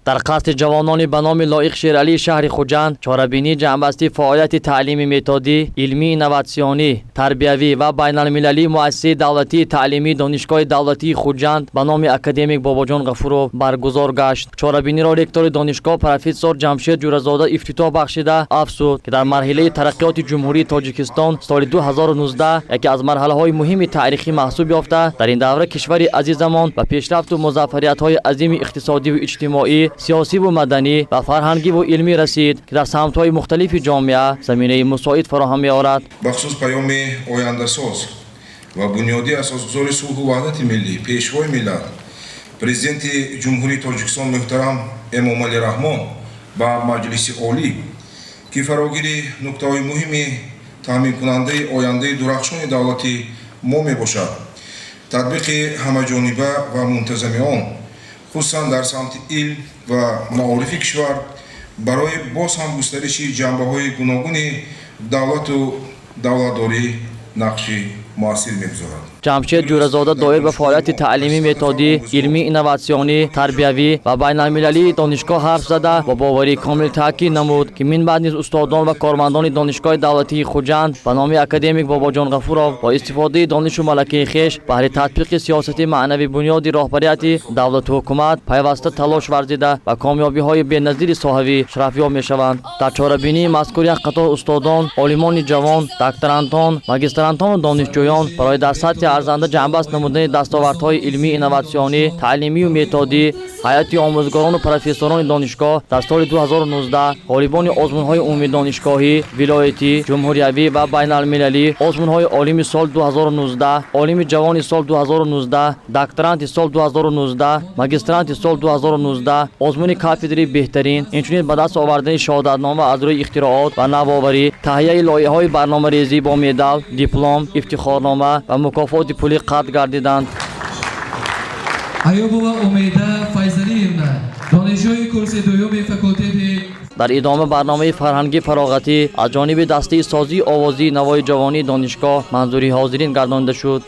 در قصد جوانان به نام لایق شیرعلی شهر خوجند چاره‌بینی جنبسته فعالیت تعلیمی متدی، علمی اینواسیونی، تربیوی و بین المللی مؤسسه دولتی تعلیمی دانشگاه دولتی خوجند به نام اکادمیک باباجان غفورов برگزار گشت. چاره‌بینی را رکتور دانشگاه پروفسور جمشید جورزاده افتتاح بخشیده افزود که در مرحله ترقیات جمهوری تاجیکستان سال 2019 یکی از مرحله‌های مهم تاریخی محسوب یافته، در این دوره کشور عزیزمان به پیشرفت و موفقیت‌های عظیم اقتصادی و اجتماعی، سیاسی و مدنی و فرهنگی و علمی رسید که در سمت‌های مختلف جامعه زمینه مساعد فراهم می‌آورد. بخصوص پیام آینده‌ساز و بنیادی اساسگذار صلح و وحدت ملی پیشوای ملت پرزیدنت جمهوری تاجیکستان محترم امامعلی رحمان با مجلس عالی که فراگیری نکته‌های مهم تامین کننده آینده درخشان دولتی ما میباشد. تطبیق همه‌جانبه و منتظم آن خصوصا در سمت علم و معارف کشور برای باز هم گسترش جنبه‌های گوناگون دولت و دولتداری نقش مؤثر می‌گذارد. جمشید جورزاده دایر به فعالیت تعلیمی متدی، علمی اینواسیونی، تربیوی و بین المللی دانشگاه حرف زده و باوری کامل تاکید نمود که من بعد نیز استادان و کارمندان دانشگاه دولتی خوجند به نام اکادمیک باباجان غفورov با استفاده دانش و ملکه خویش بهر تطبیق سیاست معنوی بنیادی راهبریت دولت و حکومت پیوسته تلاش ورزیده و کامیابی‌های بی‌نظیر صاحب شرفیاب می‌شوند. در چاره‌بینی مذکور یک قطار استادان، عالمان جوان، دکترانتان، ماجسترانتان و دانشجویان برای در سطح ارزنده جنبست نمودن دستاوردهای علمی اینواسیونی، تعلیمی و متدی هیئت آموزگاران و پروفسوران دانشگاه در سال 2019 غالبان آزمون‌های عمومی دانشگاهی، ولایتی، جمهوریوی و بین المللی، آزمون‌های عالم سال 2019، عالم جوان سال 2019، دکترانت سال 2019، ماجسترانت سال 2019، آزمون کافدری بهترین، اینچنین به دست آوردن شهادتنامه از روی اختراعات و نوآوری، تهیه لایحه‌های برنامه‌ریزی با مدال، دیپلم، افتخارنامه و مکافات پولی قطع گردیدند. ایوبова امیده فیضلی‌ovna دانشجوی کورس دوم فاکولته. در ادامه برنامه فرهنگی فراغتی از جانب دسته سازی آوازی نوای جوانی دانشگاه منظوری حاضرین گردانده شد.